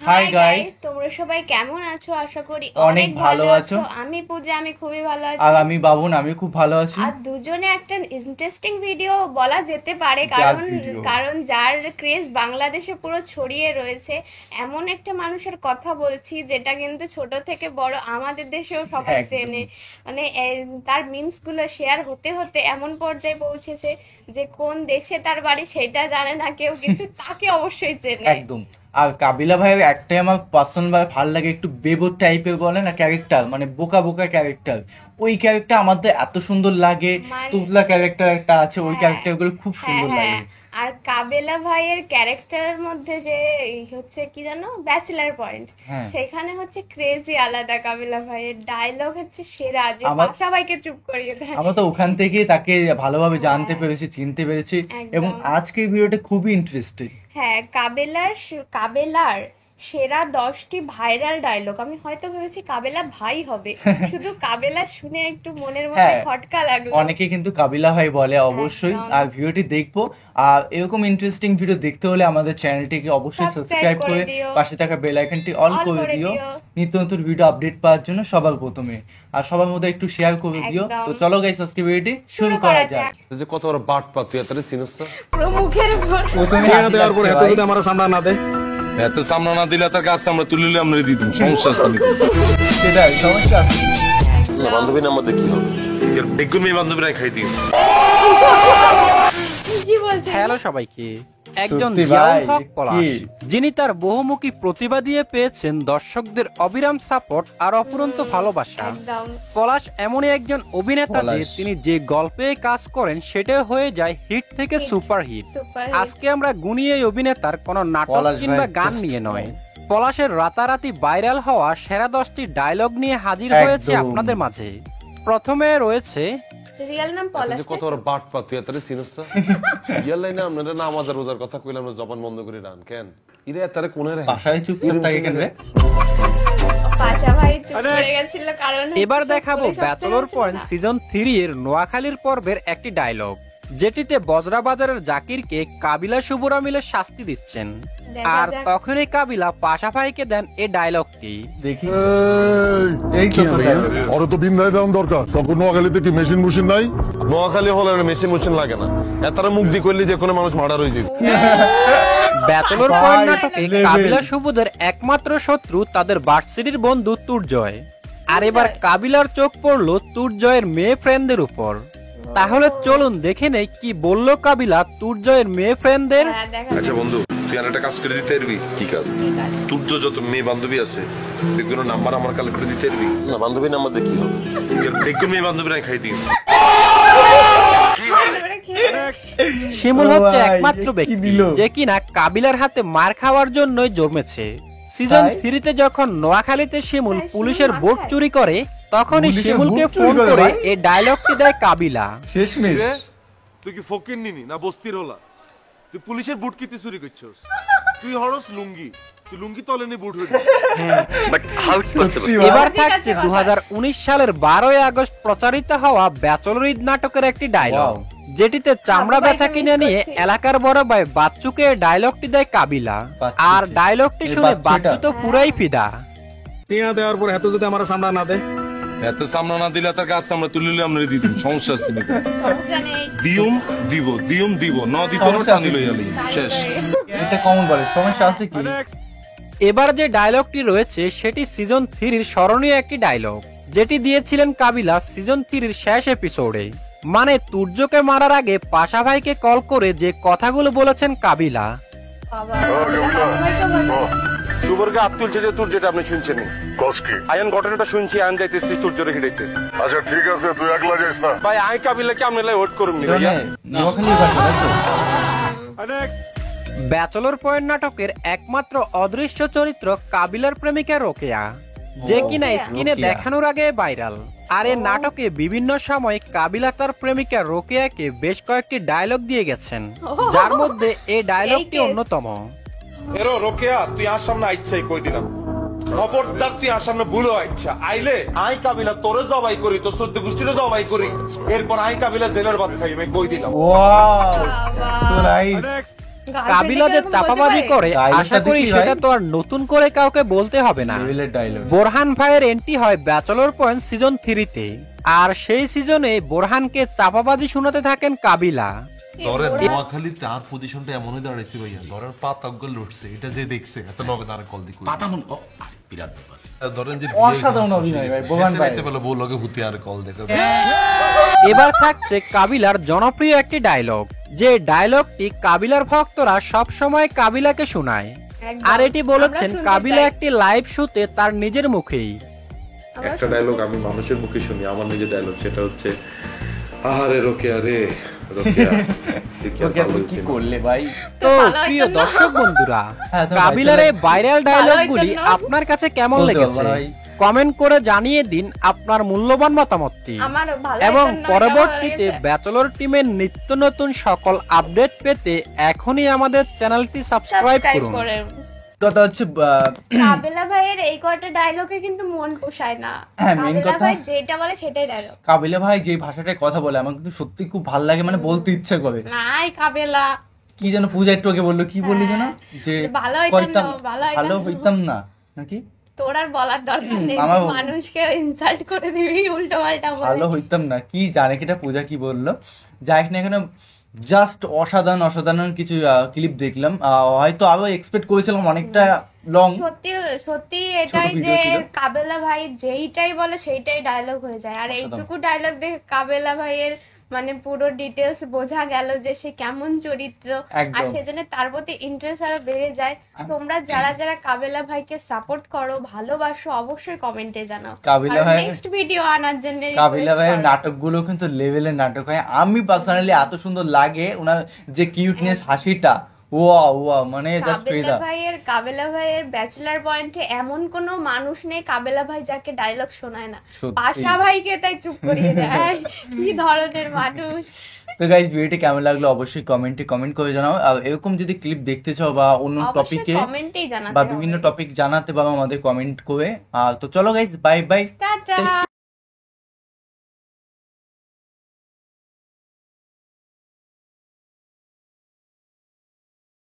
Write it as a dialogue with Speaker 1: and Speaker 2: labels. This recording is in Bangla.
Speaker 1: হাই গাইস,
Speaker 2: তোমরা সবাই কেমন আছো? আশা করি
Speaker 1: অনেক ভালো আছো।
Speaker 2: আমি পূজা, আমি খুবই ভালো আছি।
Speaker 1: আর আমি বাবুন, আমি খুব ভালো আছি।
Speaker 2: আর দুজনে একটা ইন্টারেস্টিং ভিডিও বলা যেতে পারে, কারণ যার ক্রেজ বাংলাদেশে পুরো ছড়িয়ে রয়েছে, এমন একটা মানুষের কথা বলছি যেটা কিন্তু ছোট থেকে বড় আমাদের দেশেও সবাই চেনে। মানে তার মিমস গুলো শেয়ার হতে হতে এমন পর্যায়ে পৌঁছেছে যে কোন দেশে তার বাড়ি সেটা জানে না কেউ, কিন্তু তাকে অবশ্যই চেনে।
Speaker 1: একদম। আর কাবিলা ভাইয়ের একটাই আমার পার্সোনাল ভালো লাগে, একটু বেবো টাইপের বলে না ক্যারেক্টার, মানে বোকা বোকা ক্যারেক্টার। ওই ক্যারেক্টার আমাদের এত সুন্দর লাগে। তুবলা ক্যারেক্টার একটা আছে, ওই ক্যারেক্টার গুলো খুব সুন্দর লাগে।
Speaker 2: আর কাবেলা ভাইয়ের ক্যারেক্টারের মধ্যে যে হচ্ছে কি জানো, ব্যাচেলার পয়েন্ট, সেখানে হচ্ছে ক্রেজি আলাদা। কাবেলা ভাইয়ের ডায়লগ হচ্ছে সেরা, যে সবাইকে চুপ করিয়ে দেয়।
Speaker 1: আমরা তো ওখান থেকে তাকে ভালোভাবে জানতে পেরেছি, চিনতে পেরেছি, এবং আজকের ভিডিওটা খুবই ইন্টারেস্টিং।
Speaker 2: হ্যাঁ, কাবেলার সেরা 10টি ভাইরাল ডায়লগ। আমি হয়তো ভেবেছি কাবেলা ভাই হবে, শুধু কাবেলা শুনে একটু মনের মধ্যে খটকা লাগলো।
Speaker 1: অনেকে কিন্তু কাবিলা ভাই বলে, অবশ্যই। আর ভিডিওটি দেখবো, আর এরকম ইন্টারেস্টিং ভিডিও দেখতে হলে আমাদের চ্যানেলটিকে অবশ্যই সাবস্ক্রাইব করে পাশে থাকা বেল আইকনটি অল করে দিও, নিত্য নতুন ভিডিও আপডেট পাওয়ার জন্য সবার প্রথমে। আর সবার মধ্যে একটু শেয়ার করে দিও। তো চলো গাইস, আজকে ভিডিওটি শুরু করা যাক।
Speaker 3: যে কত বড় বাট পা, তুই এতটা চিনস না?
Speaker 2: পুরো মুখের উপর
Speaker 1: প্রথমে দেওয়ার পর এত যদি আমরা সামনে না দেয়,
Speaker 3: এত সামনে না দিলে তার কাছে আমরা তুলিলে আমরা দিয়ে দিতাম, সমস্যা আছে না?
Speaker 1: সেটাই সমস্যা আছে।
Speaker 3: বান্ধবী নাম্বার দিয়ে কি হবে? বেগুন মেয়ে বান্ধবীরা খাই দিই।
Speaker 2: কি বলছেন?
Speaker 4: হ্যালো সবাইকে। একজন জিয়াউল হক পলাশ, যিনি তার বহুমুখী প্রতিভা দিয়ে পেয়েছেন দর্শকদের অবিরাম সাপোর্ট আর অপুরন্ত ভালোবাসা। পলাশ এমনই একজন অভিনেতা যে তিনি যে গল্পে কাজ করেন সেটা হয়ে যায় হিট থেকে সুপার হিট। আজকে আমরা গুণী এই অভিনেতার কোন নাটক কিংবা গান নিয়ে নয়, পলাশের রাতারাতি ভাইরাল হওয়া সেরা 10টি ডায়লগ নিয়ে হাজির হয়েছে আপনাদের মাঝে। প্রথমে রয়েছে
Speaker 2: রিয়েল নাম পলাশ।
Speaker 3: কত বড় বাট পা, তুই এতটা চিনস না? রিয়েল লাইনে আমরা নামাজ আর রোজার কথা কইলাম, আমরা জবান বন্ধ করে রান কেন? ইরে এতরে কোনে রে
Speaker 1: পাশায় চুপচাপ থাকে কেন রে?
Speaker 2: পাঁচা ভাই চুপ করে গেছিল কারণ
Speaker 4: এবার দেখাবো ব্যাচেলর পয়েন্ট সিজন 3 এর নোয়াখালীর পর্বের একটি ডায়লগ, যেটিতে বজরাবাজারের জাকিরকে কাবিলা শুভরা মিলে শাস্তি দিচ্ছেন। আর তখনই কাবিলা পাশা ভাইকে দেন এই ডায়লগটি।
Speaker 1: দেখি এই তো
Speaker 5: ওরা তো বিন্দায় দেওয়ার দরকার। তখন নোয়াখালীতে কি মেশিন মুশিন নাই?
Speaker 3: নোয়াখালী হলে মেশিন মুশিন লাগে না, এতটা মুখ দিয়ে করলে যে কোনো মানুষ মার্ডার হয়ে যাবে।
Speaker 4: ব্যাচেলর পয়েন্ট নাটকে কাবিলা শুভদের একমাত্র শত্রু তাদের ভার্সিটির বন্ধু তুরজয়। আর এবার কাবিলার চোখ পড়লো তুরজয়ের মেয়ে ফ্রেন্ডদের উপর। তাহলে চলুন দেখে নেই কি বললো কাবিলা তুরজয়ের মেয়ে ফ্রেন্ডদের।
Speaker 3: আচ্ছা বন্ধু, তুই আর একটা কাজ করে দিতে পারবি? কি কাজ? তোর তো যত মেয়ে বান্ধবী আছে, বেগুন নাম্বার আমার কালেক্ট করে দিতে পারবি? না, বান্ধবী নাম্বার দিয়ে কি হবে? বেগুন মেয়ে বান্ধবীরা খাই দিই।
Speaker 4: শিমুল হচ্ছে একমাত্র ব্যক্তি যে কিনা কাবিলার হাতে মার খাওয়ার জন্যই জন্মেছে। সিজন 3 তে যখন নোয়াখালীতে শিমুল পুলিশের ভোট চুরি করে, তখনই শিমুলকে ফোন করে এই ডায়লগটি দেয় কাবিলা।
Speaker 1: শেষমেশ
Speaker 3: তুই কি ফকির নিনি না বস্তির হলা? তুই পুলিশের বুট কিতে চুরি করছস? তুই হরস লুঙ্গি, তুই লুঙ্গি তলে নি বুট হইছিস।
Speaker 4: এবার থাকছে 2019 সালের 12 আগস্ট প্রচারিত হওয়া ব্যাচেলর ঈদ নাটকের একটি ডায়লগ, যেটিতে চামড়া বেচা কিনে নিয়ে এলাকার বড় ভাই বাচ্চুকে ডায়লগটি দেয় কাবিলা। আর ডায়লগটি শুনে বাচ্চু তো পুরাই ফিদা।
Speaker 6: টিয়া দেওয়ার পর এত যদি আমার সামনে না দেয়,
Speaker 3: এত সামনে না দিলে তার কাছে আমরা তুলিলে আমরা দিয়ে দিই, সমস্যা আছে না? দিউম দিব, দিউম দিব, না দিত না টানি লই আলি শেষ।
Speaker 1: এটা কমন বলে, সমস্যা আছে কি?
Speaker 4: এবার যে ডায়লগটি রয়েছে সেটি সিজন 3 এর স্মরণীয় একটি ডায়লগ, যেটি দিয়েছিলেন কাবিলা সিজন 3 এর শেষ এপিসোডে। মানে তুর্যকে মারার আগে পাশা ভাইকে কল করে যে কথাগুলো বলেছেন কাবিলা।
Speaker 3: শুভরকে হাত তুলছে যে তোর, যেটা আপনি শুনছেন আয়ন ঘটনাটা শুনছি, আয়ন যাইতেছিস তোর জোরে হিড়াইতে।
Speaker 5: আচ্ছা ঠিক আছে, তুই একলা যাইস না
Speaker 3: ভাই। আই কাবিলাকে আপনি লাই ওট করুন নি ভাইয়া।
Speaker 4: ব্যাচেলর পয়েন্ট নাটকের একমাত্র অদৃশ্য চরিত্র কাবিলার প্রেমিকা রোকেয়া, যে কিনা স্ক্রিনে দেখানোর আগে ভাইরাল। আর এই নাটকে বিভিন্ন সময় কাবিলা তার প্রেমিকা রোকেয়াকে বেশ কয়েকটি ডায়লগ দিয়ে গেছেন, যার মধ্যে এই ডায়লগটি অন্যতম।
Speaker 3: এরো রোকেয়া, তুই আর সামনে আইছাই কই দিলাম, খবরদার তুই আর সামনে ভুল আইছা আইলে আই কাবিলা তোরে জবাই করি, তোর সদ্য গোষ্ঠীরে জবাই করি, এরপর আই কাবিলা জেলের ভাত খাইবে কই দিলাম।
Speaker 1: Wow, so nice.
Speaker 4: কাবিলা যে চাপাবাজি করে আশা করি সেটা তো আর নতুন করে কাউকে বলতে হবে না। বোরহান ভাইয়ের এন্ট্রি হয় ব্যাচেলর পয়েন্ট সিজন 3-তে, আর সেই সিজনে বোরহানকে চাপাবাজি শোনাতে থাকেন কাবিলা।
Speaker 3: ধরেন নোয়াখালীতে আর পজিশনটা এমনই দাঁড়াইছে ভাইয়া, ধরেন পাতাগুলো লুটছে, এটা যে দেখছে একটা নগদ আর কল দি পাতা বিরাট ব্যাপার। ধরেন যে
Speaker 1: অসাধারণ অভিনয় ভাই বোরহান ভাই,
Speaker 3: বলে বউ লগে ভূতি আর কল দেখো।
Speaker 4: এবার থাকছে কাবিলার জনপ্রিয় একটি ডায়লগ, যে ডায়লগটি কাবিলার ভক্তরা সব সময় কাবিলাকে শোনায়, আর এটি বলেছেন কাবিলা একটি লাইভ শোতে তার নিজের মুখেই।
Speaker 3: একটা ডায়লগ আমি মানুষের মুখে শুনি, আমার নিজের ডায়লগ, সেটা হচ্ছে আহারে রোকেয়া রে রোকেয়া।
Speaker 1: কি করলে ভাই?
Speaker 4: তো প্রিয় দর্শক বন্ধুরা, কাবিলার এই ভাইরাল ডায়লগগুলি আপনার কাছে কেমন লেগেছে কমেন্ট করে জানিয়ে দিন আপনার মূল্যবান মতামতটি, এবং পরবর্তীতে ব্যাচেলর টিমের নিত্য নতুন সকল আপডেট পেতে এখনই আমাদের চ্যানেলটি সাবস্ক্রাইব করুন।
Speaker 1: কথা হচ্ছে
Speaker 2: কাবিলা ভাইয়ের এই কয়টা ডায়লগে কিন্তু মন পোষায় না। কাবিলা ভাই যেটা বলে সেটাই ডায়লগ।
Speaker 1: কাবিলা ভাই যে ভাষাটায় কথা বলে আমার কিন্তু সত্যি খুব ভালো লাগে, মানে বলতে ইচ্ছা করে।
Speaker 2: নাই কাবিলা
Speaker 1: কি যেন পূজা একটু আগে বললো, কি বললি যেন, যে ভালো হইতাম না নাকি?
Speaker 2: তোর আর বলার দরকার নেই, মানুষকে ইনসাল্ট করে দিবি উল্টো পাল্টা বলে।
Speaker 1: ভালো হইতাম না কি জানে কিটা পূজা কি বললো, যাই না এখানে জাস্ট অসাধারণ কিছু ক্লিপ দেখলাম। হয়তো আরো এক্সপেক্ট করেছিলাম অনেকটা লং।
Speaker 2: সত্যি এটাই যে কাবেলা ভাই যেইটাই বলে সেইটাই ডায়লগ হয়ে যায়, আর এইটুকু ডায়লগ দেখে কাবেলা ভাইয়ের মানে পুরো ডিটেলস বোঝা গেল যে সে কেমন চরিত্র, আর সেজন্য তার প্রতি ইন্টারেস্ট আরো বেড়ে যায়। তোমরা যারা যারা কাবেলা ভাইকে সাপোর্ট করো, ভালোবাসো, অবশ্যই কমেন্টে জানাও। কাবেলা ভাই নেক্সট ভিডিও আনার জন্য
Speaker 1: কাবেলা ভাইয়ের নাটকগুলো কিন্তু লেভেলের নাটক হয়। আমি পার্সোনালি এত সুন্দর লাগে ওনার যে কিউটনেস, হাসিটা, মানে জাস্ট
Speaker 2: কাবেলা ভাইয়ের ব্যাচেলর পয়েন্টে এমন কোন মানুষ নেই কাবেলা ভাই যাকে ডায়লগ শোনায় না। পাশা ভাইকে তাই চুপ করিয়ে দেয়, কি ধরনের মানুষ।
Speaker 1: তো গাইস, ভিডিওটি কেমন লাগলো অবশ্যই কমেন্ট করে জানাও। আর এরকম যদি ক্লিপ দেখতে চাও বা অন্য টপিকে বা বিভিন্ন টপিক জানাতে বা আমাদের কমেন্ট করে। তো চলো গাইস, বাই বাই, টাটা।